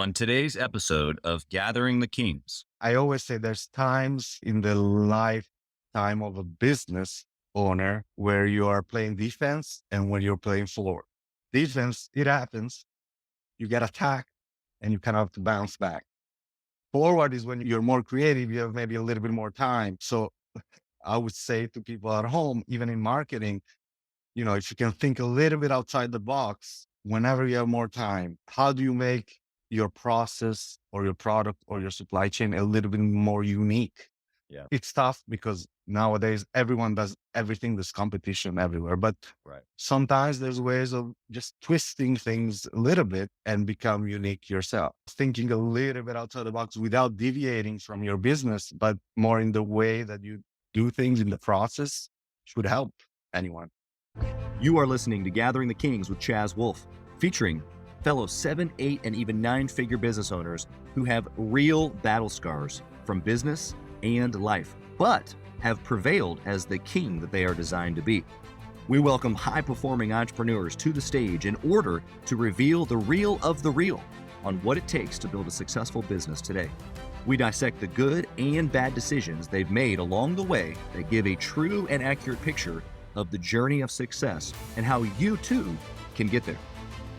On today's episode of Gathering the Kings. I always say there's times in the lifetime of a business owner where you are playing defense and when you're playing forward. Defense, it happens. You get attacked and you kind of have to bounce back. Forward is when you're more creative, you have maybe a little bit more time. So I would say to people at home, even in marketing, if you can think a little bit outside the box, whenever you have more time, how do you make your process or your product or your supply chain a little bit more unique? Yeah. It's tough because nowadays everyone does everything. There's competition everywhere, but Right. sometimes there's ways of just twisting things a little bit and become unique yourself. Thinking a little bit outside the box without deviating from your business, but more in the way that you do things in the process should help anyone. You are listening to Gathering the Kings with Chaz Wolfe, featuring fellow 7, 8, and even 9-figure business owners who have real battle scars from business and life, but have prevailed as the king that they are designed to be. We welcome high-performing entrepreneurs to the stage in order to reveal the real of the real on what it takes to build a successful business today. We dissect the good and bad decisions they've made along the way that give a true and accurate picture of the journey of success and how you too can get there.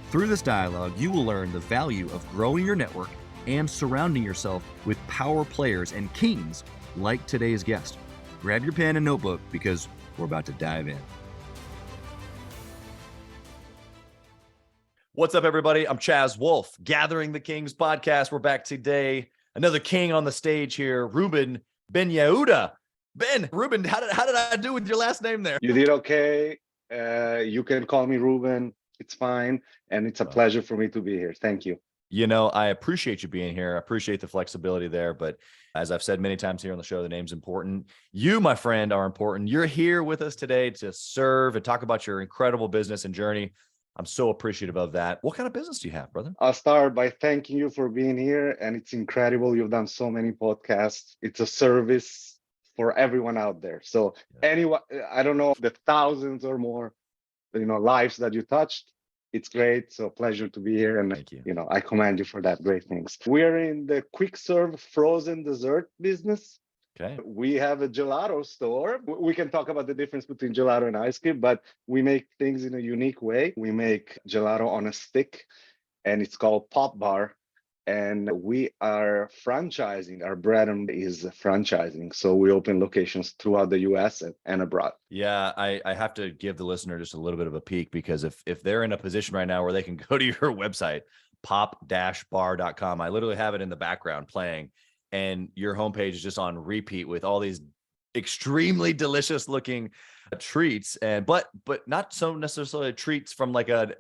Through this dialogue, you will learn the value of growing your network and surrounding yourself with power players and kings like today's guest. Grab your pen and notebook because we're about to dive in. What's up, everybody? I'm Chaz Wolfe, Gathering the Kings podcast. We're back today. Another king on the stage here, Reuben Benjehuda. Rueben, how did I do with your last name there? You did okay. You can call me Ruben. It's fine. And it's a pleasure for me to be here. Thank you. I appreciate you being here. I appreciate the flexibility there. But as I've said many times here on the show, the name's important. You, my friend, are important. You're here with us today to serve and talk about your incredible business and journey. I'm so appreciative of that. What kind of business do you have, brother? I'll start by thanking you for being here. And it's incredible. You've done so many podcasts. It's a service for everyone out there. So anyone, I don't know, the thousands or more, lives that you touched. It's great. So pleasure to be here. And, Thank you. I commend you for that. Great things. We're in the quick serve frozen dessert business. Okay. We have a gelato store. We can talk about the difference between gelato and ice cream, but we make things in a unique way. We make gelato on a stick, and it's called POPBAR. And we are franchising. Our brand is franchising. So we open locations throughout the US and abroad. Yeah, I have to give the listener just a little bit of a peek, because if they're in a position right now where they can go to your website, pop-bar.com, I literally have it in the background playing, and your homepage is just on repeat with all these extremely delicious looking treats, but not so necessarily treats from like a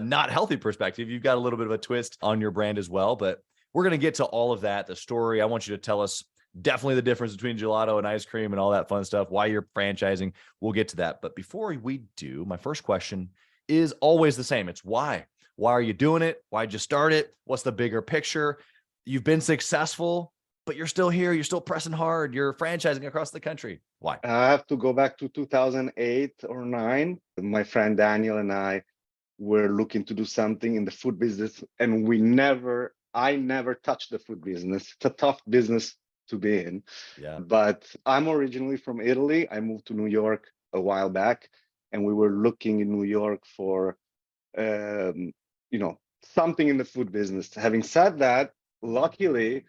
not healthy perspective. You've got a little bit of a twist on your brand as well, but we're going to get to all of that, the story. I want you to tell us definitely the difference between gelato and ice cream and all that fun stuff, why you're franchising. We'll get to that. But before we do, my first question is always the same. It's why? Why are you doing it? Why'd you start it? What's the bigger picture? You've been successful, but you're still here. You're still pressing hard. You're franchising across the country. Why? I have to go back to 2008 or 9. My friend Daniel and I were looking to do something in the food business, and I never touched the food business. It's a tough business to be in. Yeah. But I'm originally from Italy. I moved to New York a while back, and we were looking in New York for, something in the food business. Having said that, luckily,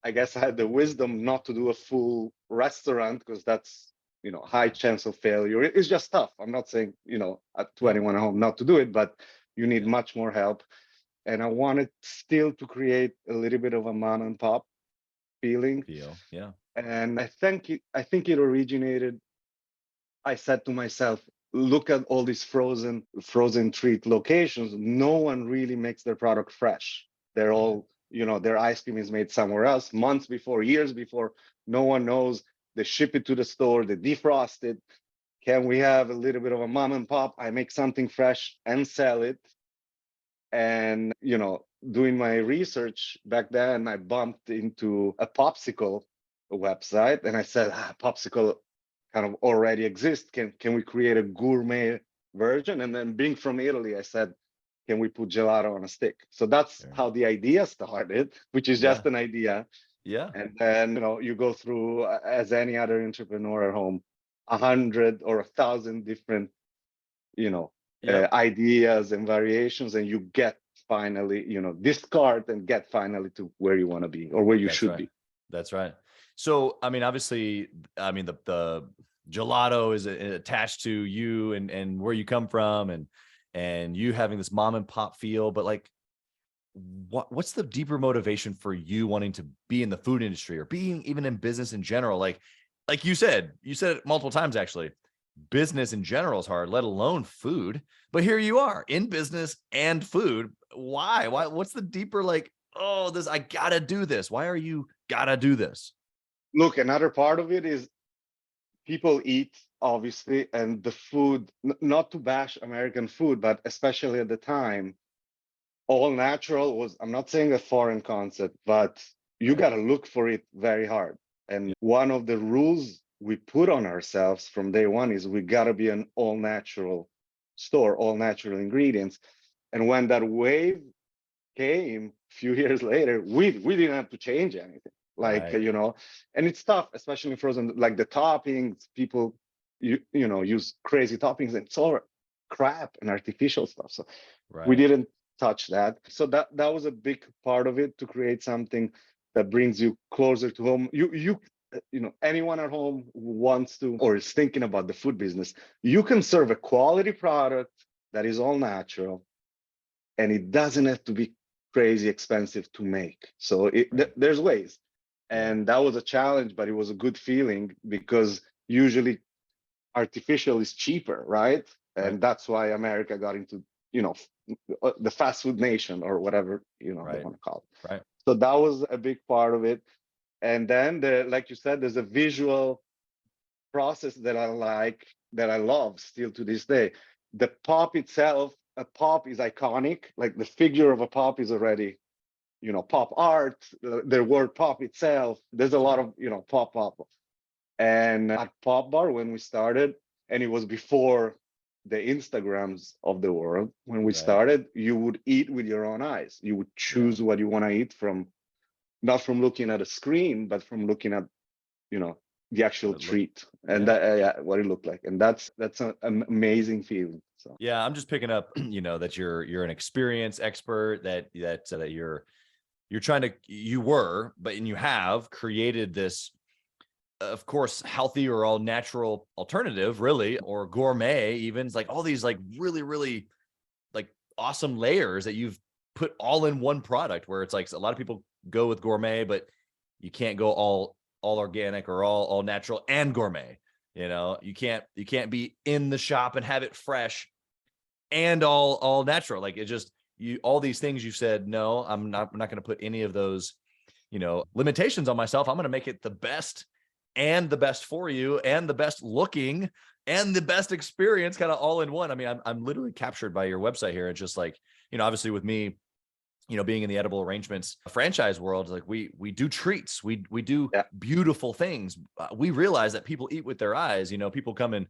I guess I had the wisdom not to do a full restaurant, because that's high chance of failure. It's just tough. I'm not saying, to anyone at home not to do it, but you need much more help. And I wanted still to create a little bit of a mom and pop feeling. Yeah. And I think it originated. I said to myself, look at all these frozen treat locations. No one really makes their product fresh. They're all, their ice cream is made somewhere else, months before, years before. No one knows. They ship it to the store, they defrost it. Can we have a little bit of a mom and pop? I make something fresh and sell it. And, doing my research back then, I bumped into a popsicle website, and I said, popsicle kind of already exists. Can we create a gourmet version? And then being from Italy, I said, can we put gelato on a stick? So that's Yeah. how the idea started, which is just an idea. Yeah. And then, you go through, as any other entrepreneur at home, 100 or 1,000 different, Yep. ideas and variations, and you get finally, discard and get finally to where you want to be or where you That's should right. be. That's right. So, I mean, obviously, I mean, the gelato is attached to you and where you come from and you having this mom and pop feel, but like, what's the deeper motivation for you wanting to be in the food industry or being even in business in general? Like you said it multiple times, actually. Business in general is hard, let alone food. But here you are in business and food. Why? What's the deeper, like, oh, I gotta do this. Why are you gotta do this? Look, another part of it is people eat, obviously, and the food, not to bash American food, but especially at the time, all natural was, I'm not saying a foreign concept, but you Right. got to look for it very hard. And one of the rules we put on ourselves from day one is we got to be an all natural store, all natural ingredients. And when that wave came a few years later, we didn't have to change anything. Like, Right. And it's tough, especially in frozen, like the toppings, people, use crazy toppings, and it's all crap and artificial stuff. So we Right. didn't touch that. So that was a big part of it, to create something that brings you closer to home. Anyone at home who wants to or is thinking about the food business, you can serve a quality product that is all natural, and it doesn't have to be crazy expensive to make. So Right. there's ways. Yeah. And that was a challenge, but it was a good feeling, because usually artificial is cheaper, right? Right. And that's why America got into, the fast food nation, or whatever, they Right. want to call it. Right. So that was a big part of it. And then like you said, there's a visual process that I love still to this day. The pop itself, a pop is iconic. Like the figure of a pop is already, pop art, the word pop itself. There's a lot of, pop up. And at POPBAR, when we started, and it was before the Instagrams of the world, when we Right. started, you would eat with your own eyes. You would Yeah. choose what you want to eat from, not from looking at a screen, but from looking at, the actual treat, and Yeah. that what it looked like. And that's an amazing feeling. So Yeah. I'm just picking up, that you're an experienced expert, that you're trying to, and you have created this, of course, healthy or all natural alternative, really, or gourmet, even. It's like all these like really, really like awesome layers that you've put all in one product, where it's like a lot of people go with gourmet, but you can't go all organic or all natural and gourmet. You can't be in the shop and have it fresh and all natural. Like, it just, all these things you said, no, I'm not going to put any of those, limitations on myself. I'm going to make it the best, and the best for you, and the best looking, and the best experience, kind of all in one. I mean, I'm literally captured by your website here. It's just like, obviously with me, being in the edible arrangements franchise world, like we do treats, we do yeah, beautiful things. We realize that people eat with their eyes. People come and,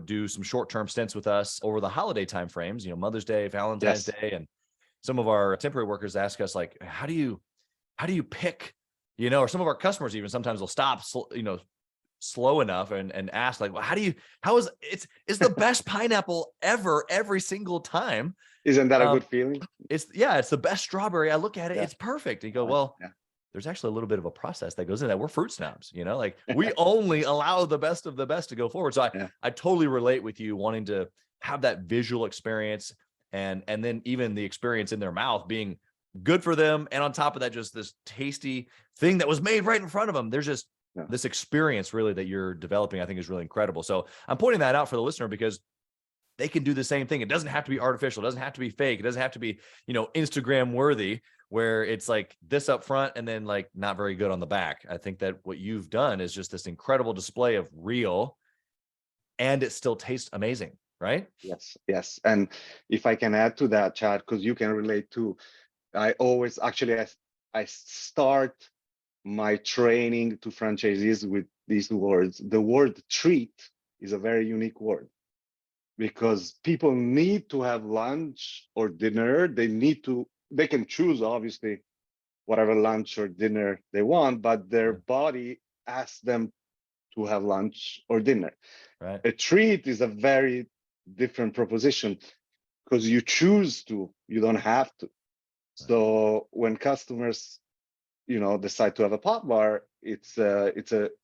do some short-term stints with us over the holiday time frames, Mother's Day, Valentine's yes, Day. And some of our temporary workers ask us, like, how do you pick, or some of our customers even sometimes will stop, slow enough and ask, like, well, it's the best pineapple ever, every single time. isn't that a Um, good feeling? it's the best strawberry. I look at it, Yeah, it's perfect. And you go, well, yeah, there's actually a little bit of a process that goes in that. We're fruit snobs, like we only allow the best of the best to go forward. So yeah. I totally relate with you wanting to have that visual experience, and then even the experience in their mouth being good for them. And on top of that, just this tasty thing that was made right in front of them. There's just Yeah. this experience really that you're developing, I think, is really incredible. So I'm pointing that out for the listener, because they can do the same thing. It doesn't have to be artificial. It doesn't have to be fake. It doesn't have to be, Instagram worthy, where it's like this up front and then like not very good on the back. I think that what you've done is just this incredible display of real, and it still tastes amazing, right? Yes, yes. And if I can add to that, Chad, because you can relate too, I always actually I start my training to franchisees with these words. The word treat is a very unique word. because people need to have lunch or dinner. They can choose, obviously, whatever lunch or dinner they want, but their body asks them to have lunch or dinner. Right. A treat is a very different proposition because you choose to, you don't have to. So when customers, decide to have a pop bar, it's a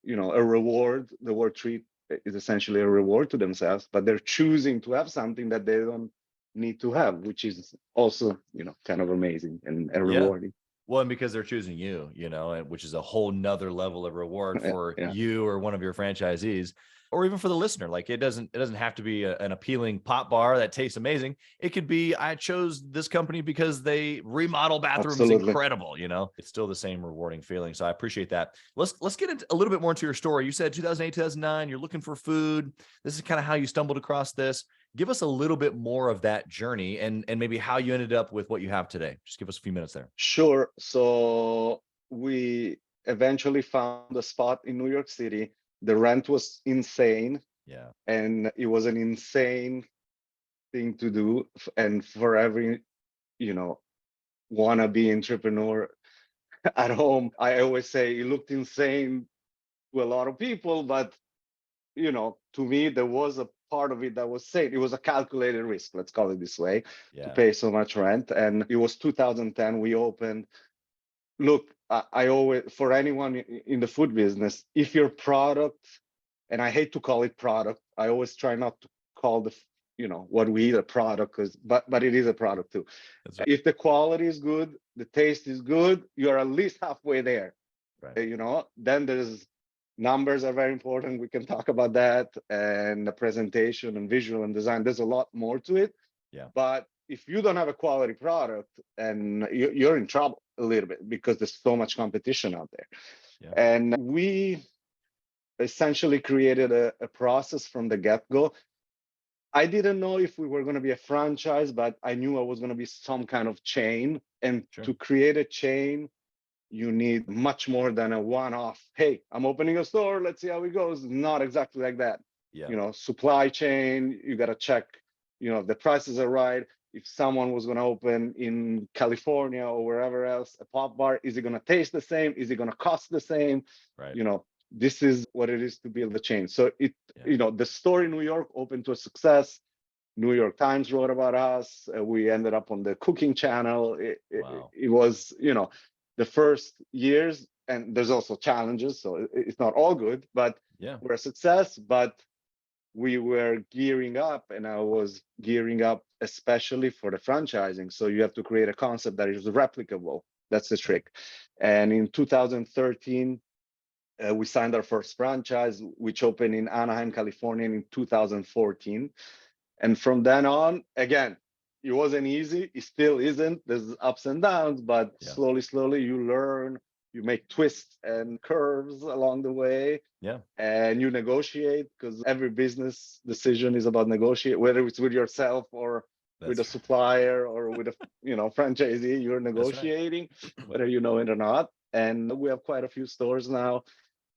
a reward. The word treat is essentially a reward to themselves, but they're choosing to have something that they don't need to have, which is also, kind of amazing and rewarding. Well, and because they're choosing you, which is a whole nother level of reward for you or one of your franchisees, or even for the listener. Like it doesn't have to be an appealing pop bar that tastes amazing. It could be, I chose this company because they remodel bathrooms. Absolutely. Incredible. It's still the same rewarding feeling. So I appreciate that. Let's get into a little bit more into your story. You said 2008, 2009, you're looking for food. This is kind of how you stumbled across this. Give us a little bit more of that journey and maybe how you ended up with what you have today. Just give us a few minutes there. Sure. So we eventually found a spot in New York City. The rent was insane. Yeah. And it was an insane thing to do. And for every, wannabe entrepreneur at home, I always say it looked insane to a lot of people, but to me, there was a part of it that was safe. It was a calculated risk, let's call it this way, to pay so much rent. And it was 2010, we opened. Look, I always, for anyone in the food business, if your product, and I hate to call it product, I always try not to call what we eat a product, but it is a product too. Right. If the quality is good, the taste is good, you're at least halfway there. Right. Then there's numbers are very important. We can talk about that, and the presentation and visual and design. There's a lot more to it. Yeah. But if you don't have a quality product, and you're in trouble a little bit because there's so much competition out there. Yeah. And we essentially created a process from the get-go. I didn't know if we were going to be a franchise, but I knew I was going to be some kind of chain. And to create a chain, you need much more than a one-off. Hey, I'm opening a store. Let's see how it goes. Not exactly like that. Yeah. Supply chain, you got to check, if the prices are right. If someone was going to open in California or wherever else, a pop bar, is it going to taste the same? Is it going to cost the same? Right. This is what it is to build a chain. So the store in New York opened to a success. New York Times wrote about us. We ended up on the cooking channel. It was, the first years, and there's also challenges, so it's not all good, but we're a success. But we were gearing up, and I was gearing up especially for the franchising. So you have to create a concept that is replicable. That's the trick. And in 2013, we signed our first franchise, which opened in Anaheim, California in 2014. And from then on, again, it wasn't easy. It still isn't. There's ups and downs, but slowly you learn, you make twists and curves along the way. Yeah. And you negotiate, because every business decision is about negotiate, whether it's with yourself or with a supplier or with a franchisee, you're negotiating, whether you know it or not. And we have quite a few stores now.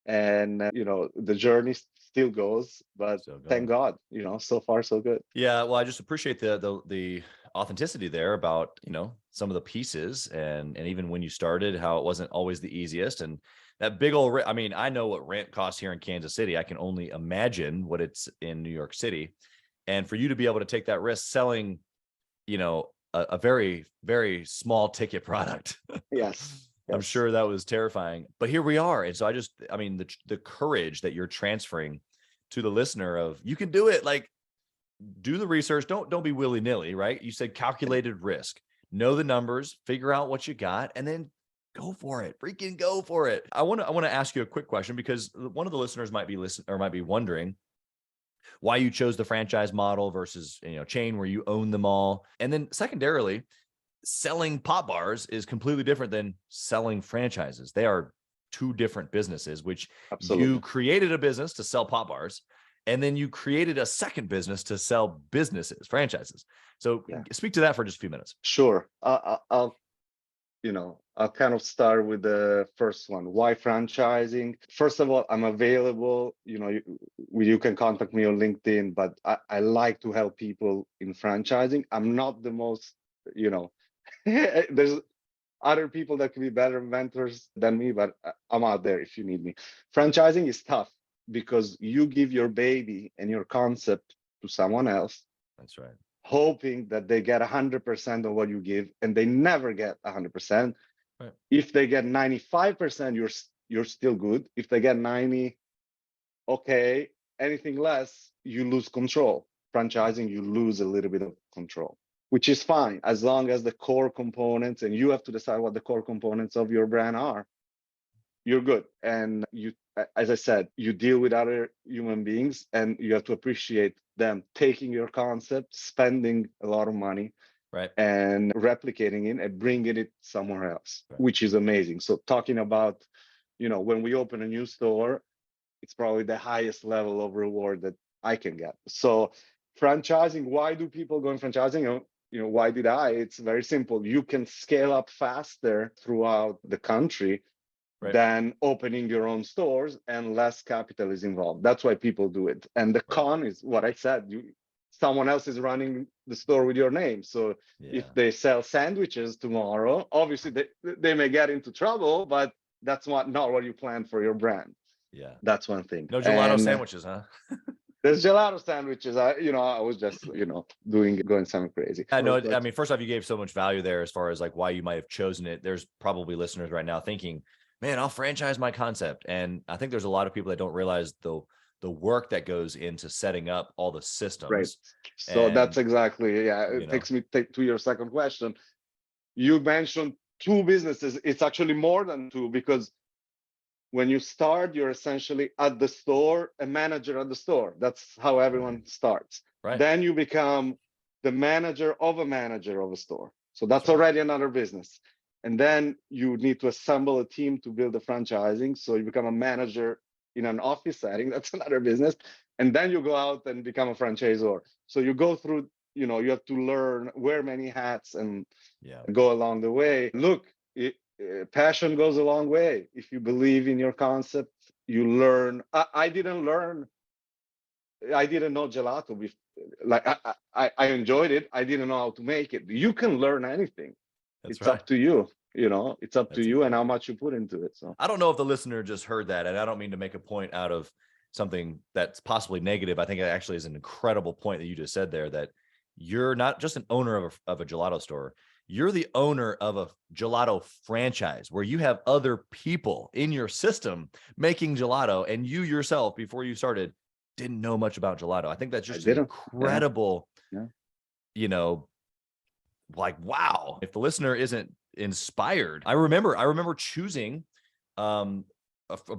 And the journey still goes, but thank God, so far so good. Yeah, well, I just appreciate the authenticity there about some of the pieces, and even when you started, how it wasn't always the easiest, and that big old. I mean, I know what rent costs here in Kansas City. I can only imagine what it's in New York City, and for you to be able to take that risk selling, a very, very small ticket product. Yes. I'm sure that was terrifying, but here we are. And so the courage that you're transferring to the listener of, you can do it. Like, do the research. Don't be willy nilly, right? You said calculated risk, know the numbers, figure out what you got, and then go for it. Freaking go for it. I want to ask you a quick question, because one of the listeners might be wondering why you chose the franchise model versus, chain where you own them all. And then secondarily, selling pop bars is completely different than selling franchises. They are two different businesses, which you created a business to sell pop bars, and then you created a second business to sell franchises. So speak to that for just a few minutes. Sure. I'll I'll kind of start with the first one. Why franchising? First of all, I'm available. You can contact me on LinkedIn, but I like to help people in franchising. I'm not the most, there's other people that can be better mentors than me, but I'm out there if you need me. Franchising is tough because you give your baby and your concept to someone else. That's right. Hoping that they get 100% of what you give, and they never get 100%. Right. If they get 95%, you're still good. If they get 90, okay. Anything less, you lose control. Franchising, you lose a little bit of control, which is fine as long as the core components, and you have to decide what the core components of your brand are. You're good. And you, as I said, you deal with other human beings, and you have to appreciate them taking your concept, spending a lot of money, right, and replicating it and bringing it somewhere else, right, which is amazing. So talking about, when we open a new store, it's probably the highest level of reward that I can get. So franchising, why do people go in franchising? Why did I? It's very simple. You can scale up faster throughout the country right, than opening your own stores, and less capital is involved. That's why people do it. And the con is what I said. Someone else is running the store with your name. So if they sell sandwiches tomorrow, obviously they may get into trouble, but that's not what you planned for your brand. Yeah. That's one thing. No gelato sandwiches, huh? There's gelato sandwiches. I was just, going something crazy. I know. I mean, first off, you gave so much value there as far as like why you might have chosen it. There's probably listeners right now thinking, man, I'll franchise my concept. And I think there's a lot of people that don't realize the work that goes into setting up all the systems. Right. So that's exactly, it takes me to your second question. You mentioned 2 businesses. It's actually more than 2, because when you start, you're essentially at the store, a manager at the store. That's how everyone starts. Right. Then you become the manager of a store. So that's already another business. And then you need to assemble a team to build the franchising. So you become a manager in an office setting. That's another business. And then you go out and become a franchisor. So you go through, you have to learn, wear many hats, and go along the way. Look, passion goes a long way. If you believe in your concept, you learn. I didn't know gelato before. Like I enjoyed it. I didn't know how to make it. You can learn anything. It's up to you. It's up to you and how much you put into it. So I don't know if the listener just heard that, and I don't mean to make a point out of something that's possibly negative. I think it actually is an incredible point that you just said there, that you're not just an owner of a gelato store. You're the owner of a gelato franchise where you have other people in your system making gelato, and you yourself, before you started, didn't know much about gelato. I think that's just an incredible, like, wow. If the listener isn't inspired, I remember choosing a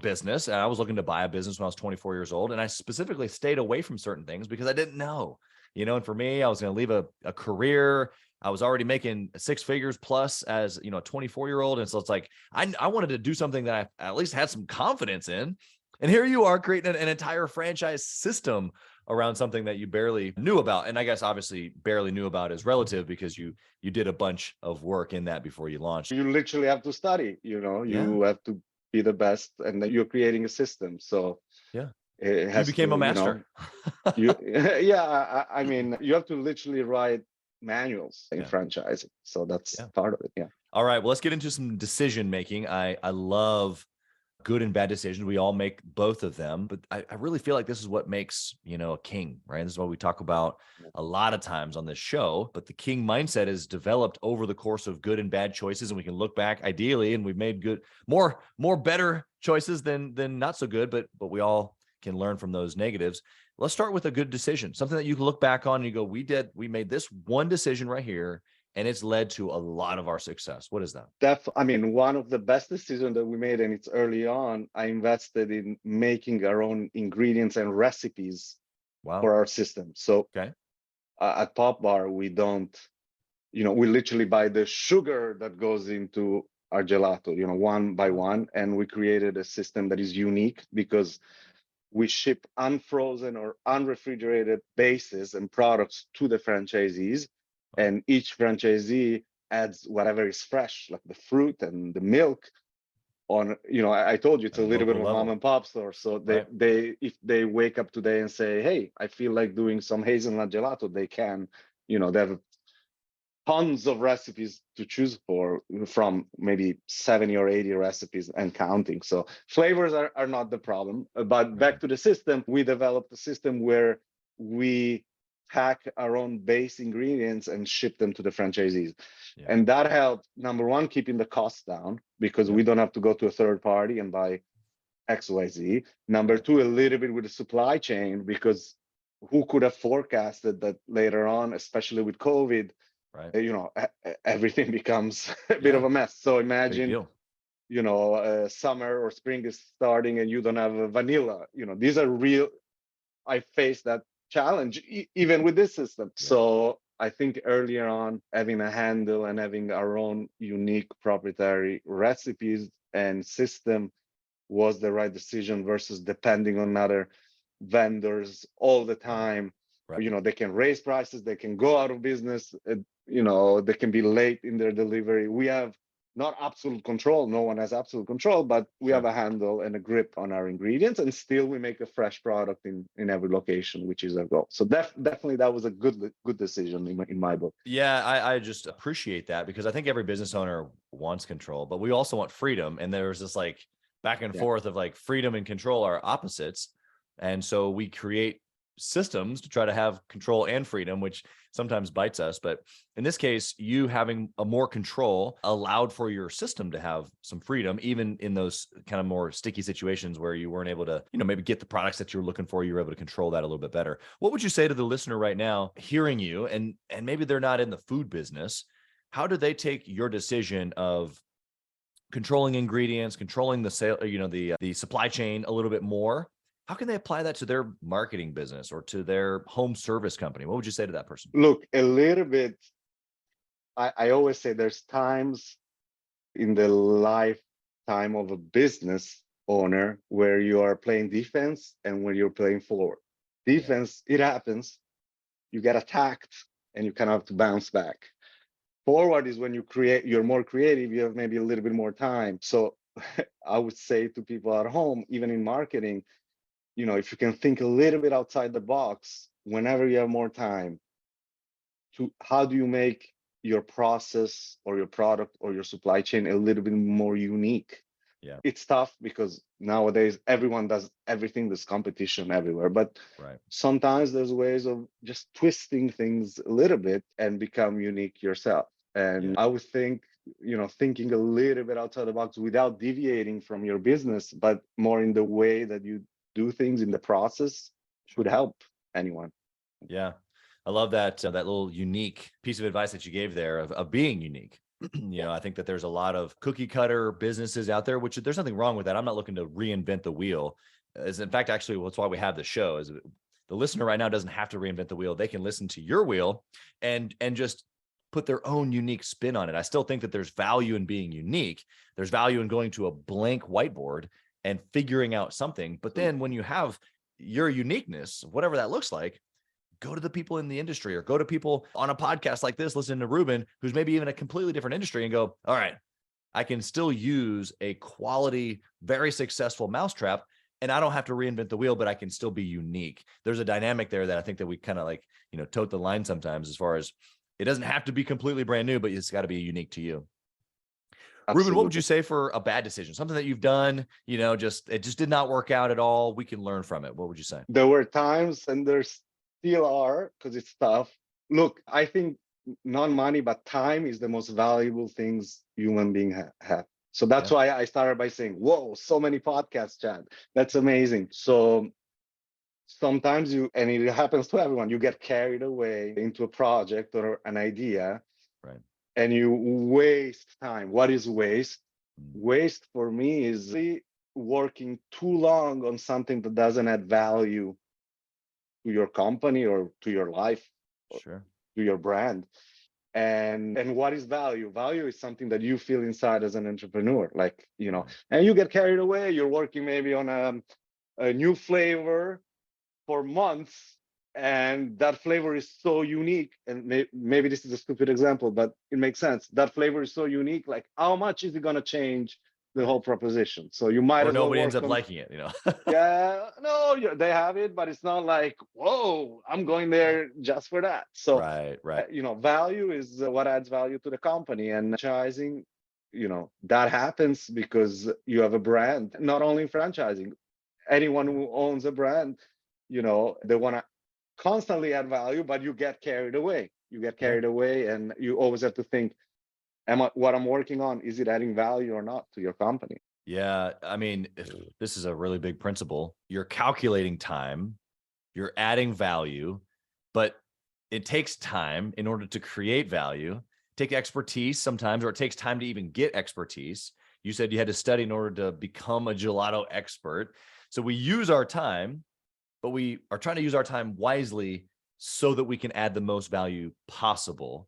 business, and I was looking to buy a business when I was 24 years old. And I specifically stayed away from certain things because I didn't know, and for me, I was going to leave a career. I was already making 6 figures plus as, a 24-year-old. And so it's like, I wanted to do something that I at least had some confidence in. And here you are creating an entire franchise system around something that you barely knew about. And I guess obviously barely knew about is relative, because you did a bunch of work in that before you launched. You literally have to study, you have to be the best, and then you're creating a system. So you became a master. I mean, you have to literally write manuals in franchising. So that's part of it. Yeah. All right. Well, let's get into some decision making. I love good and bad decisions. We all make both of them, but I really feel like this is what makes, a king, right? This is what we talk about a lot of times on this show, but the king mindset is developed over the course of good and bad choices. And we can look back ideally, and we've made more better choices than not so good, but we all can learn from those negatives. Let's start with a good decision, something that you can look back on and you go, we made this one decision right here, and it's led to a lot of our success. What is that? One of the best decisions that we made, and it's early on, I invested in making our own ingredients and recipes for our system. So at POPBAR, we don't, we literally buy the sugar that goes into our gelato, one by one. And we created a system that is unique because we ship unfrozen or unrefrigerated bases and products to the franchisees. And each franchisee adds whatever is fresh, like the fruit and the milk on, I told you it's At a a little bit local of a mom level. and pop store. So Right. they if they wake up today and say, hey, I feel like doing some hazelnut gelato, they can. They have tons of recipes to choose from maybe 70 or 80 recipes and counting. So flavors are not the problem. But back to the system, we developed a system where we pack our own base ingredients and ship them to the franchisees. Yeah. And that helped, number one, keeping the costs down because Yep. we don't have to go to a third party and buy XYZ. Number two, a little bit with the supply chain, because who could have forecasted that later on, especially with COVID, Right. everything becomes a bit of a mess. So Big imagine, deal. summer or spring is starting and you don't have a vanilla. These are real. I faced that challenge even with this system. Yeah. So I think earlier on, having a handle and having our own unique proprietary recipes and system was the right decision versus depending on other vendors all the time. Right. They can raise prices, they can go out of business, they can be late in their delivery. We have not absolute control, no one has absolute control, but we have a handle and a grip on our ingredients, and still we make a fresh product in every location, which is our goal. So definitely that was a good decision in my book. Yeah, I just appreciate that, because I think every business owner wants control, but we also want freedom. And there's this like back and forth of like freedom and control are opposites. And so we create systems to try to have control and freedom, which sometimes bites us. But in this case, you having a more control allowed for your system to have some freedom, even in those kind of more sticky situations where you weren't able to, maybe get the products that you were looking for. You were able to control that a little bit better. What would you say to the listener right now, hearing you, and maybe they're not in the food business? How do they take your decision of controlling ingredients, controlling the sale, the supply chain a little bit more? How can they apply that to their marketing business or to their home service company? What would you say to that person? Look, a little bit, I always say there's times in the lifetime of a business owner where you are playing defense and when you're playing forward. Defense, it happens, you get attacked and you kind of have to bounce back. Forward is when you're more creative, you have maybe a little bit more time. So I would say to people at home, even in marketing, if you can think a little bit outside the box, whenever you have more time, to how do you make your process or your product or your supply chain a little bit more unique? Yeah. It's tough because nowadays everyone does everything. There's competition everywhere, but sometimes there's ways of just twisting things a little bit and become unique yourself. And I would think, thinking a little bit outside the box without deviating from your business, but more in the way that you do things in the process could help anyone. Yeah. I love that, that little unique piece of advice that you gave there of being unique. I think that there's a lot of cookie cutter businesses out there, which there's nothing wrong with that. I'm not looking to reinvent the wheel. As in fact, actually, that's why we have the show. Is the listener right now doesn't have to reinvent the wheel. They can listen to your wheel and just put their own unique spin on it. I still think that there's value in being unique. There's value in going to a blank whiteboard and figuring out something. But then when you have your uniqueness, whatever that looks like, go to the people in the industry or go to people on a podcast like this, listen to Rueben, who's maybe even a completely different industry, and go, all right, I can still use a quality, very successful mousetrap, and I don't have to reinvent the wheel, but I can still be unique. There's a dynamic there that I think that we kind of like, tote the line sometimes, as far as it doesn't have to be completely brand new, but it's got to be unique to you. Rueben, what would you say for a bad decision? Something that you've done, it just did not work out at all. We can learn from it. What would you say? There were times, and there's still are, because it's tough. Look, I think not money, but time is the most valuable things human beings have. So that's why I started by saying, whoa, so many podcasts, Chad. That's amazing. So sometimes and it happens to everyone, you get carried away into a project or an idea, right? And you waste time. What is waste? Waste for me is working too long on something that doesn't add value to your company or to your life, sure, to your brand. And what is value? Value is something that you feel inside as an entrepreneur, like, and you get carried away. You're working maybe on a new flavor for months, and that flavor is so unique, and maybe this is a stupid example, but it makes sense. That flavor is so unique, like how much is it going to change the whole proposition? So you might Or as well nobody ends work up on, liking it, yeah, no, they have it, but it's not like, whoa, I'm going there just for that. So Right, right. value is what adds value to the company, and franchising, that happens because you have a brand. Not only in franchising, anyone who owns a brand, they want to constantly add value, but you get carried away. And you always have to think, what I'm working on, is it adding value or not to your company? Yeah. I mean, this is a really big principle. You're calculating time, you're adding value, but it takes time in order to create value. Take expertise sometimes, or it takes time to even get expertise. You said you had to study in order to become a gelato expert. So we use our time, but we are trying to use our time wisely so that we can add the most value possible.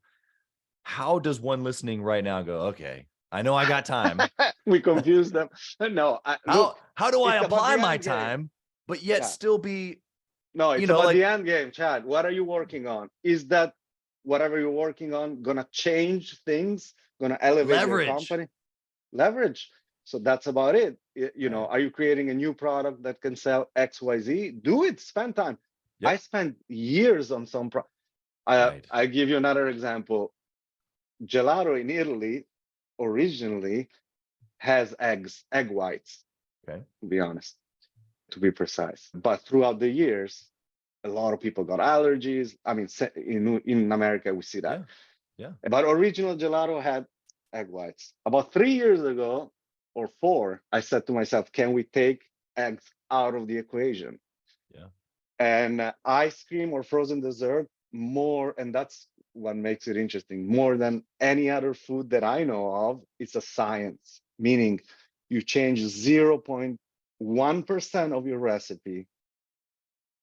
How does one listening right now go, okay, I know I got time. We confuse them. No, look, How do I it's about apply the my end game. time, but yet Yeah. still be, No, it's about like the end game, Chad. What are you working on? Is that whatever you're working on gonna change things, gonna elevate your leverage? company? Leverage. So that's about it. Right. Are you creating a new product that can sell XYZ? Do it. Spend time. Yep. I spent years on some Right. I give you another example. Gelato in Italy originally has egg whites, Okay. to be honest, to be precise. But throughout the years, a lot of people got allergies. I mean, in America, we see that. Yeah. Yeah. But original gelato had egg whites. About 3 years ago or 4, I said to myself, can we take eggs out of the equation? Yeah. And ice cream or frozen dessert, more, and that's what makes it interesting, more than any other food that I know of, it's a science, meaning you change 0.1% of your recipe.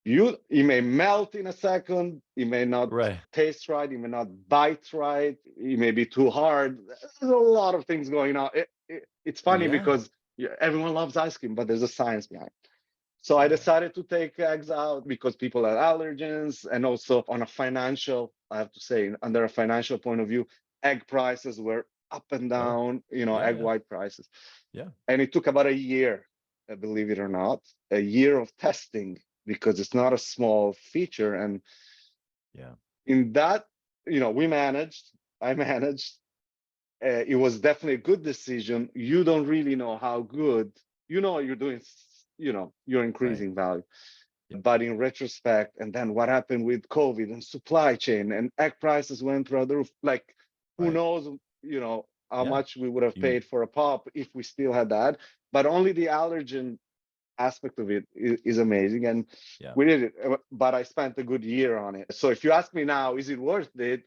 It may melt in a second, it may not Right. taste right, it may not bite right, it may be too hard. There's a lot of things going on. It's funny because everyone loves ice cream, but there's a science behind it. So I decided to take eggs out because people have allergens, and also on a financial, I have to say, under a financial point of view, egg prices were up and down, egg white prices. Yeah. And it took about a year, believe it or not, a year of testing, because it's not a small feature. And in that, I managed. It was definitely a good decision. You don't really know how good, you're doing, you're increasing value. But in retrospect, and then what happened with COVID and supply chain and egg prices went through the roof. Like, who knows, how much we would have paid for a pop if we still had that. But only the allergen aspect of it is amazing. And we did it, but I spent a good year on it. So if you ask me now, is it worth it?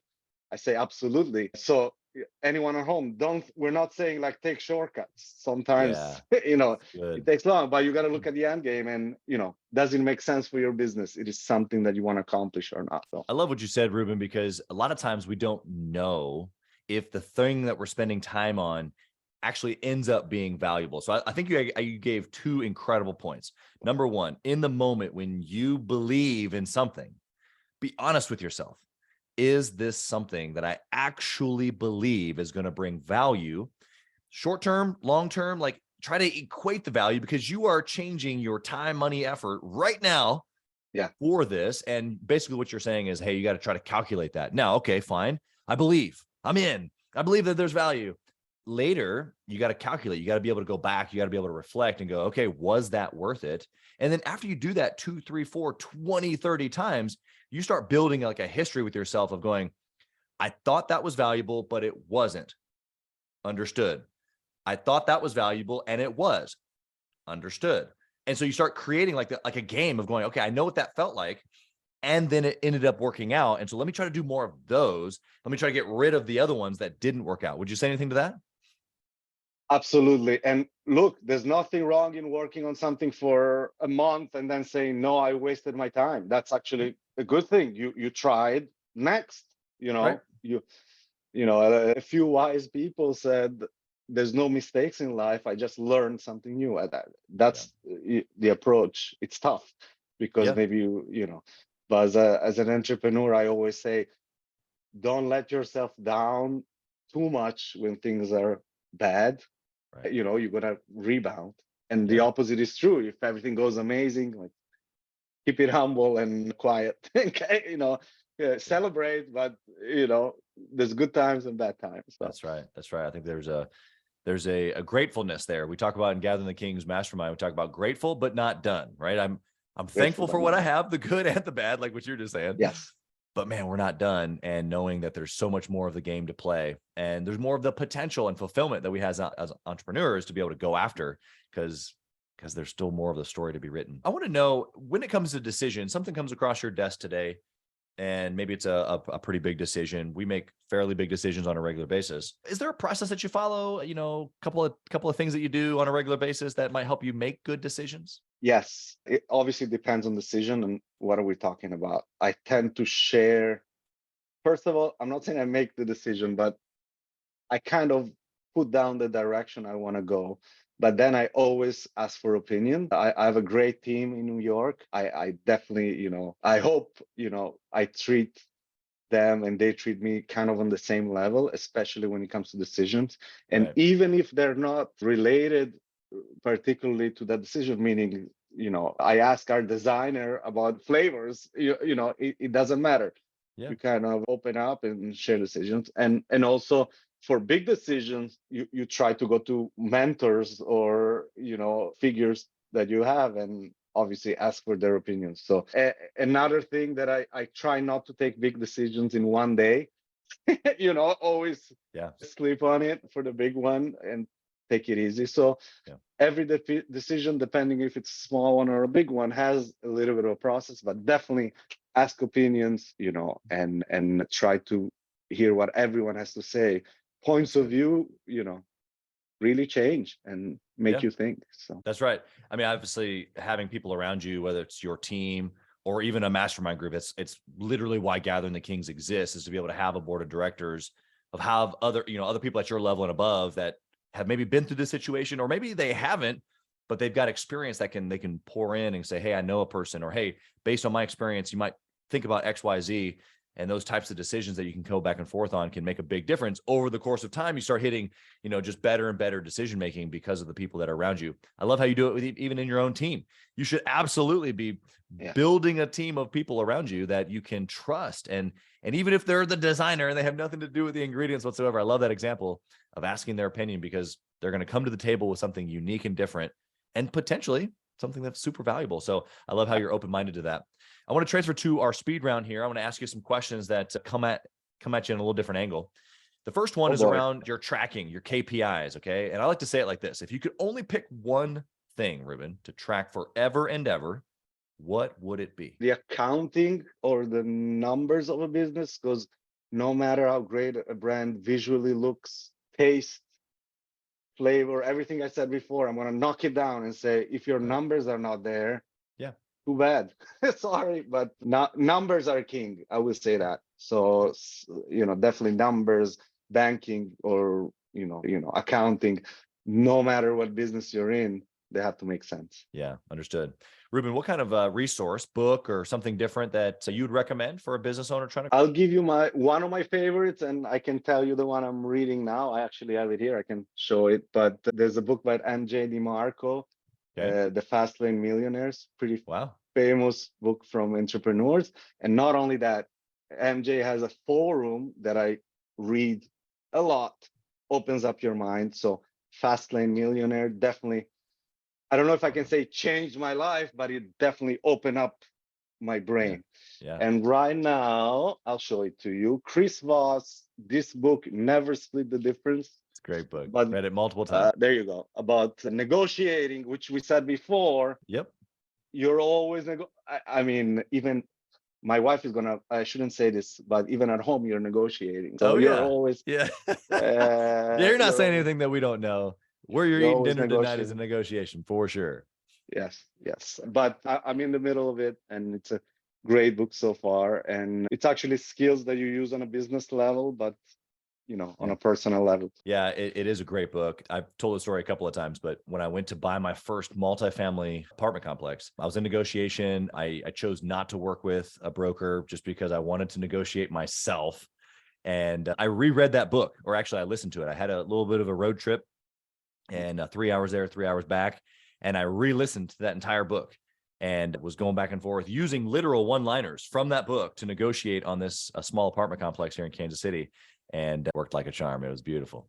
I say absolutely. So anyone at home, we're not saying like take shortcuts. Sometimes, it takes long, but you got to look at the end game and, does it make sense for your business? It is something that you want to accomplish or not. So I love what you said, Ruben, because a lot of times we don't know if the thing that we're spending time on actually ends up being valuable. So I think you gave 2 incredible points. Number 1, in the moment when you believe in something, be honest with yourself. Is this something that I actually believe is going to bring value, short term, long term? Like, try to equate the value, because you are changing your time, money, effort right now for this. And basically what you're saying is, hey, you got to try to calculate that. Now, okay, fine. I believe I'm in. I believe that there's value. Later, you got to calculate. You got to be able to go back. You got to be able to reflect and go, okay, was that worth it? And then after you do that 2, 3, 4, 20, 30 times, you start building like a history with yourself of going, I thought that was valuable, but it wasn't. Understood. I thought that was valuable and it was. Understood. And so you start creating like a game of going, okay, I know what that felt like. And then it ended up working out. And so let me try to do more of those. Let me try to get rid of the other ones that didn't work out. Would you say anything to that? Absolutely. And look, there's nothing wrong in working on something for a month and then saying, no, I wasted my time. That's actually a good thing. You tried. Next, Right. a few wise people said, there's no mistakes in life. I just learned something new at that. That's the approach. It's tough because maybe But as an entrepreneur, I always say, don't let yourself down too much when things are bad. Right. You're gonna rebound. And the Yeah. opposite is true. If everything goes amazing, like, keep it humble and quiet. Okay, yeah, celebrate, but there's good times and bad times. So. That's right. That's right. I think there's a gratefulness there. We talk about in Gathering the Kings Mastermind, we talk about grateful but not done, right? I'm thankful for what I have, the good and the bad, like what you're just saying. Yes. But man, we're not done. And knowing that there's so much more of the game to play, and there's more of the potential and fulfillment that we have as entrepreneurs to be able to go after, because there's still more of the story to be written. I want to know, when it comes to decisions, something comes across your desk today, and maybe it's a pretty big decision. We make fairly big decisions on a regular basis. Is there a process that you follow? Couple of things that you do on a regular basis that might help you make good decisions? Yes, it obviously depends on decision and what are we talking about. I tend to share. First of all, I'm not saying I make the decision, but I kind of put down the direction I want to go. But then I always ask for opinion. I have a great team in New York. I definitely, I hope, I treat them and they treat me kind of on the same level, especially when it comes to decisions. And Right. even if they're not related particularly to that decision, meaning, I ask our designer about flavors, it doesn't matter. Yeah. You kind of open up and share decisions. And also for big decisions, you try to go to mentors or, figures that you have and obviously ask for their opinions. So another thing that I try not to take big decisions in one day, always sleep on it for the big one and take it easy. So every decision, depending if it's a small one or a big one, has a little bit of a process, but definitely ask opinions, and try to hear what everyone has to say. Points of view, really change and make you think. So that's right. I mean, obviously having people around you, whether it's your team or even a mastermind group, it's literally why Gathering the Kings exists, is to be able to have a board of directors of have other people at your level and above that have maybe been through this situation, or maybe they haven't, but they've got experience that they can pour in and say, hey, I know a person, or hey, based on my experience, you might think about XYZ. And those types of decisions that you can go back and forth on can make a big difference over the course of time. You start hitting, just better and better decision-making because of the people that are around you. I love how you do it with even in your own team. You should absolutely be building a team of people around you that you can trust. And even if they're the designer and they have nothing to do with the ingredients whatsoever, I love that example of asking their opinion, because they're going to come to the table with something unique and different and potentially something that's super valuable. So I love how you're open-minded to that. I want to transfer to our speed round here. I want to ask you some questions that come at you in a little different angle. The first one is around your tracking, your KPIs. Okay. And I like to say it like this: if you could only pick one thing, Ruben, to track forever and ever, what would it be? The accounting or the numbers of a business, because no matter how great a brand visually looks, taste, flavor, everything I said before, I'm going to knock it down and say, if your numbers are not there, too bad. Sorry, but numbers are king. I will say that. So, definitely numbers, banking, or, accounting, no matter what business you're in, they have to make sense. Yeah, understood. Ruben, what kind of resource, book, or something different that you'd recommend for a business owner trying to? I'll give you one of my favorites, and I can tell you the one I'm reading now. I actually have it here. I can show it. But there's a book by MJ DeMarco, The Fast Lane Millionaires. Pretty famous book from entrepreneurs. And not only that, MJ has a forum that I read a lot, opens up your mind. So Fast Lane Millionaire, definitely. I don't know if I can say changed my life, but it definitely opened up my brain. And right now, I'll show it to you. Chris Voss, this book, Never Split the Difference. It's a great book. But read it multiple times. There you go. About negotiating, which we said before. Yep. You're always, I mean, even my wife is gonna, I shouldn't say this, but even at home, you're negotiating. So you're always. You're not saying anything that we don't know. Where you're eating dinner tonight is a negotiation for sure. Yes. But I'm in the middle of it, and it's a great book so far. And it's actually skills that you use on a business level, but on a personal level. Yeah, it is a great book. I've told the story a couple of times, but when I went to buy my first multifamily apartment complex, I was in negotiation. I chose not to work with a broker just because I wanted to negotiate myself. And I reread that book, or actually I listened to it. I had a little bit of a road trip and 3 hours there, 3 hours back. And I re-listened to that entire book and was going back and forth using literal one-liners from that book to negotiate on this small apartment complex here in Kansas City. And worked like a charm. It was beautiful.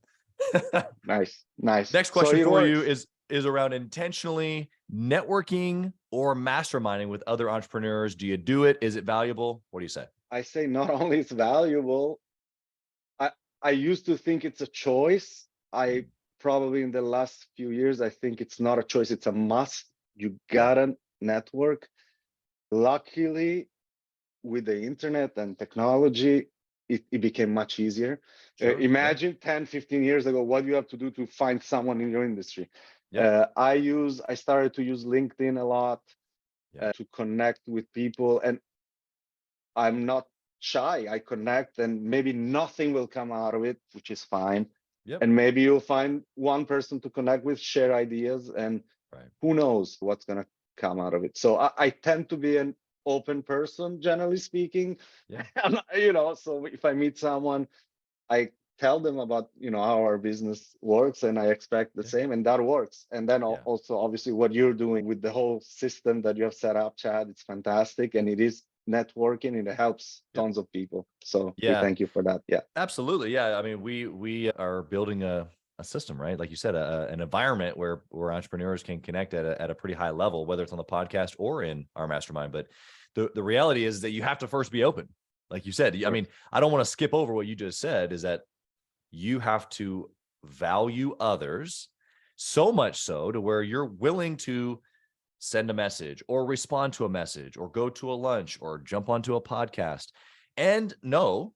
Nice. Next question for you is around intentionally networking or masterminding with other entrepreneurs. Do you do it? Is it valuable? What do you say? I say not only it's valuable, I used to think it's a choice. I probably in the last few years, I think it's not a choice, it's a must. You gotta network. Luckily, with the internet and technology, it became much easier. Sure. Imagine 10, 15 years ago, what you have to do to find someone in your industry. I started to use LinkedIn a lot to connect with people, and I'm not shy. I connect, and maybe nothing will come out of it, which is fine. And maybe you'll find one person to connect with, share ideas, and who knows what's going to come out of it. So I tend to be an open person, generally speaking. So if I meet someone, I tell them about how our business works, and I expect the same, and that works. And then also obviously what you're doing with the whole system that you have set up, Chad, it's fantastic, and it is networking, and it helps tons of people. So we thank you for that. Absolutely. I mean, we are building a system, right? Like you said, an environment where entrepreneurs can connect at a pretty high level, whether it's on the podcast or in our mastermind. But the reality is that you have to first be open. Like you said, I mean, I don't want to skip over what you just said, is that you have to value others so much so to where you're willing to send a message or respond to a message or go to a lunch or jump onto a podcast and know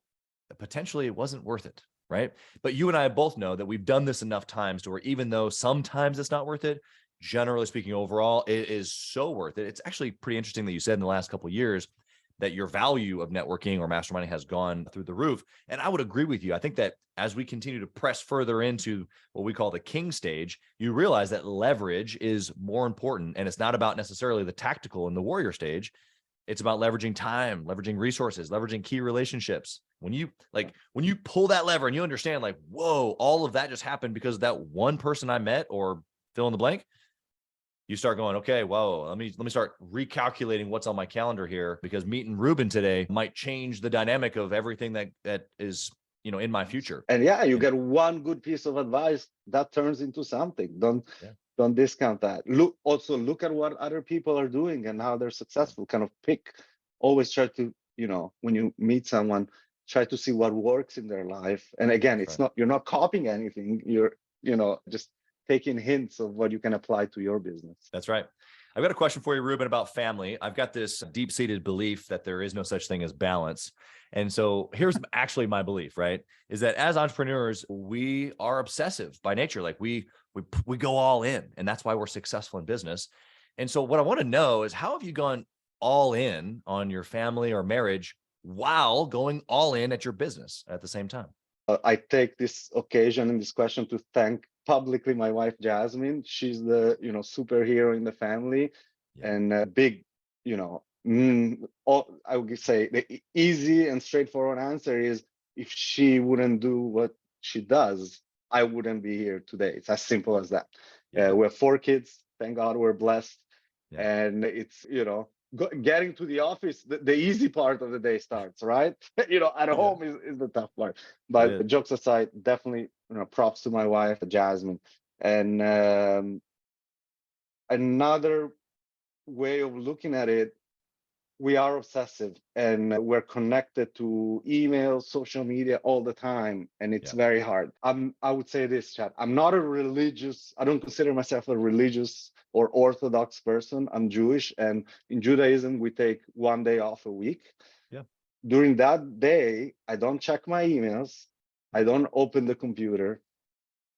that potentially it wasn't worth it. Right. But you and I both know that we've done this enough times to where even though sometimes it's not worth it, generally speaking, overall, it is so worth it. It's actually pretty interesting that you said in the last couple of years that your value of networking or masterminding has gone through the roof. And I would agree with you. I think that as we continue to press further into what we call the king stage, you realize that leverage is more important. And it's not about necessarily the tactical in the warrior stage. It's about leveraging time, leveraging resources, leveraging key relationships. When you pull that lever and you understand like, whoa, all of that just happened because of that one person I met, or fill in the blank, you start going, okay, whoa, let me start recalculating what's on my calendar here, because meeting Rueben today might change the dynamic of everything that is, in my future. And you get one good piece of advice that turns into something. Don't discount that. Look at what other people are doing and how they're successful. Kind of always try to, when you meet someone, try to see what works in their life. And again, you're not copying anything. You're, just taking hints of what you can apply to your business. That's right. I've got a question for you, Rueben, about family. I've got this deep-seated belief that there is no such thing as balance. And so here's actually my belief, right? Is that as entrepreneurs, we are obsessive by nature. Like we go all in, and that's why we're successful in business. And so what I want to know is, how have you gone all in on your family or marriage while going all in at your business at the same time? I take this occasion and this question to thank publicly my wife, Jasmine. She's the, superhero in the family, and a big, I would say the easy and straightforward answer is, if she wouldn't do what she does, I wouldn't be here today. It's as simple as that. We have 4 kids. Thank God we're blessed. And it's, getting to the office, the easy part of the day starts, right? At home is the tough part. But jokes aside, definitely, props to my wife, Jasmine. And another way of looking at it, we are obsessive, and we're connected to email, social media all the time, and it's very hard. I would say this, Chad, I don't consider myself a religious or Orthodox person. I'm Jewish, and in Judaism, we take one day off a week. During that day, I don't check my emails. I don't open the computer.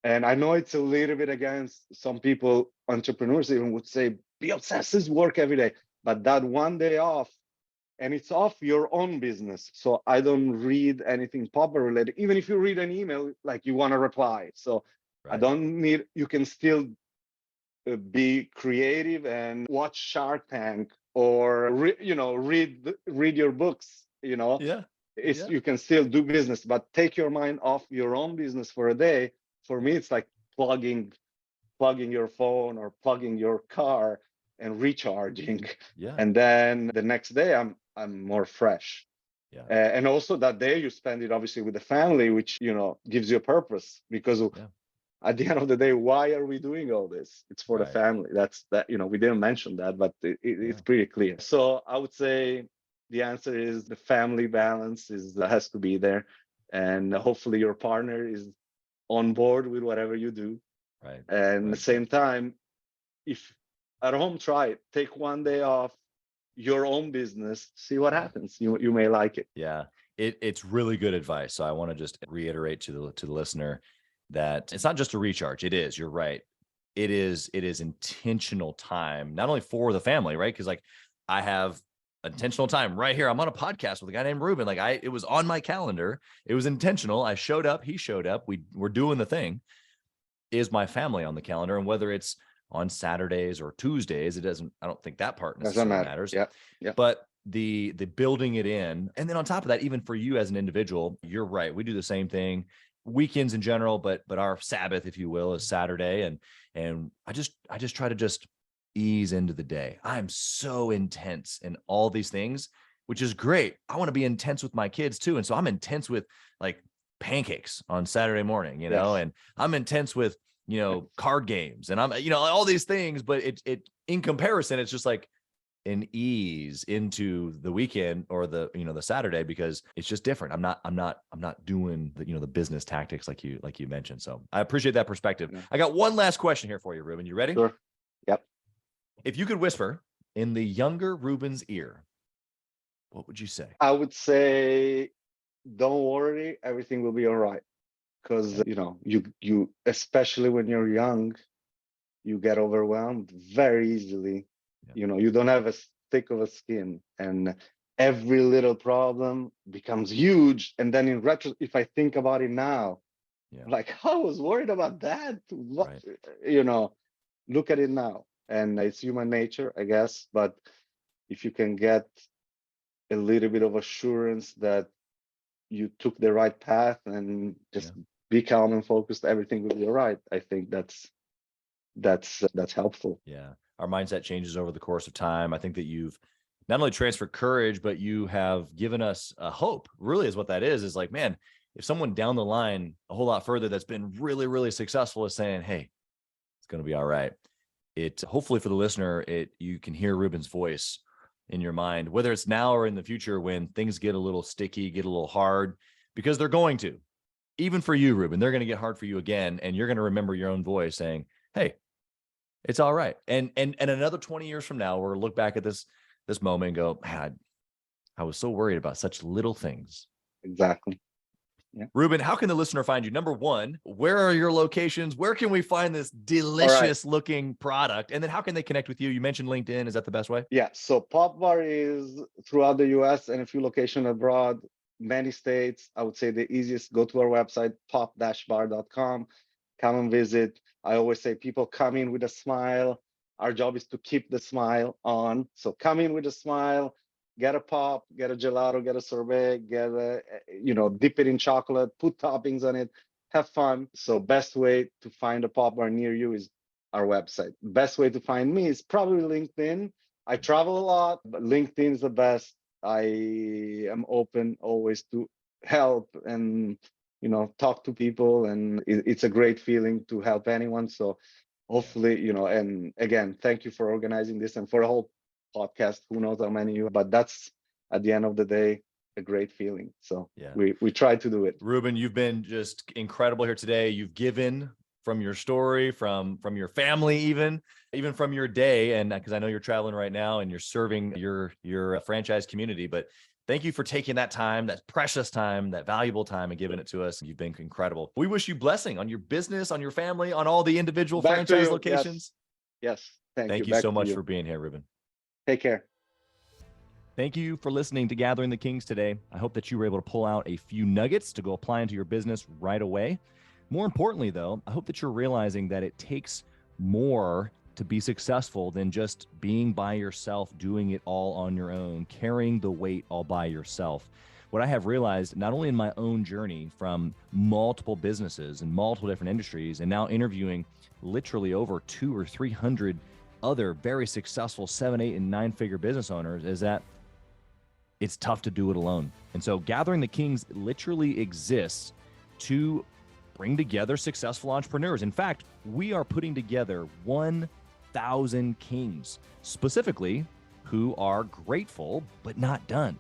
And I know it's a little bit against some people, entrepreneurs even would say, be obsessive, work every day. But that one day off, and it's of your own business. So I don't read anything POPBAR related. Even if you read an email, like you want to reply. So I Right. don't need, you can still be creative and watch Shark Tank or, read your books, Yeah. it's, Yeah. you can still do business, but take your mind off your own business for a day. For me, it's like plugging your phone or plugging your car and recharging. Yeah. And then the next day I'm more fresh. Yeah. And also that day you spend it obviously with the family, which gives you a purpose, because Yeah. at the end of the day, why are we doing all this? It's for the Right. family. That's that, we didn't mention that, but Yeah. it's pretty clear. So I would say the answer is the family balance has to be there, and hopefully your partner is on board with whatever you do. Right. And at the Right. same time, if at home, try it. Take one day off your own business, see what Yeah. happens. You may like it. Yeah. It's really good advice. So I want to just reiterate to the listener that it's not just a recharge. It is, you're right. It is intentional time, not only for the family, right? Because like I have intentional time right here. I'm on a podcast with a guy named Rueben. Like it was on my calendar. It was intentional. I showed up, he showed up. We're doing the thing. Is my family on the calendar? And whether it's on Saturdays or Tuesdays, I don't think that part Doesn't necessarily matter. matters. Yeah. Yeah. But the building it in, and then on top of that, even for you as an individual, you're right. We do the same thing weekends in general, but our Sabbath, if you will, is Saturday. And I just try to just ease into the day. I'm so intense in all these things, which is great. I want to be intense with my kids too. And so I'm intense with like pancakes on Saturday morning, Yes. and I'm intense with, card games, and I'm, all these things, but it in comparison, it's just like an ease into the weekend or the Saturday, because it's just different. I'm not doing the business tactics like you mentioned. So I appreciate that perspective. Yeah. I got one last question here for you, Ruben. You ready? Sure. Yep. If you could whisper in the younger Ruben's ear, what would you say? I would say, don't worry, everything will be all right. Because you especially when you're young, you get overwhelmed very easily. Yeah. You don't have as thick of a skin, and every little problem becomes huge. And then in retro, if I think about it now, Yeah. like I was worried about that. What, Right. Look at it now, and it's human nature, I guess. But if you can get a little bit of assurance that you took the right path and just be calm and focused, everything will be all right. I think that's helpful. Yeah. Our mindset changes over the course of time. I think that you've not only transferred courage, but you have given us a hope, really, is what that is like, man, if someone down the line a whole lot further that's been really, really successful is saying, hey, it's going to be all right. It hopefully for the listener, you can hear Ruben's voice in your mind, whether it's now or in the future, when things get a little sticky, get a little hard, because they're going to. Even for you, Ruben, they're going to get hard for you again, and you're going to remember your own voice saying, hey, it's all right. And another 20 years from now, we'll look back at this moment and go, man, I was so worried about such little things. Exactly. Yeah. Ruben, how can the listener find you? Number one, where are your locations? Where can we find this delicious looking product? And then how can they connect with you? You mentioned LinkedIn. Is that the best way? Yeah. So POPBAR is throughout the US and a few locations abroad, many states. I would say the easiest, go to our website, pop-bar.com. Come and visit. I always say people come in with a smile. Our job is to keep the smile on. So come in with a smile, get a pop, get a gelato, get a sorbet, dip it in chocolate, put toppings on it, have fun. So best way to find a pop bar near you is our website. Best way to find me is probably LinkedIn. I travel a lot, but LinkedIn is the best. I am open always to help and talk to people, and it's a great feeling to help anyone. So hopefully, and again, thank you for organizing this and for the whole podcast. Who knows how many but that's at the end of the day a great feeling. So we try to do it. Ruben, you've been just incredible here today. You've given from your story, from your family, even from your day, and because I know you're traveling right now and you're serving your franchise community, but thank you for taking that time, that precious time, that valuable time, and giving it to us. You've been incredible. We wish you blessing on your business, on your family, on all the individual franchise locations. Yes. Thank you. Thank you so much for being here, Ruben. Take care. Thank you for listening to Gathering the Kings today. I hope that you were able to pull out a few nuggets to go apply into your business right away. More importantly, though, I hope that you're realizing that it takes more to be successful than just being by yourself, doing it all on your own, carrying the weight all by yourself. What I have realized, not only in my own journey from multiple businesses and multiple different industries, and now interviewing literally over 200 or 300 other very successful 7, 8, and 9-figure business owners, is that it's tough to do it alone. And so Gathering the Kings literally exists to bring together successful entrepreneurs. In fact, we are putting together 1,000 kings, specifically who are grateful but not done.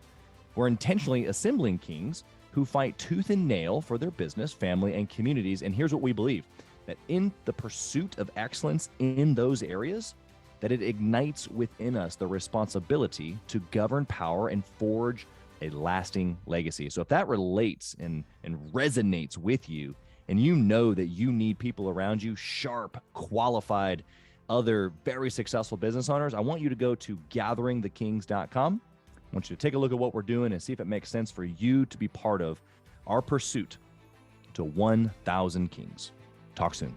We're intentionally assembling kings who fight tooth and nail for their business, family, and communities. And here's what we believe, that in the pursuit of excellence in those areas, that it ignites within us the responsibility to govern power and forge a lasting legacy. So if that relates and resonates with you, and you know that you need people around you, sharp, qualified, other very successful business owners, I want you to go to gatheringthekings.com. I want you to take a look at what we're doing and see if it makes sense for you to be part of our pursuit to 1,000 kings. Talk soon.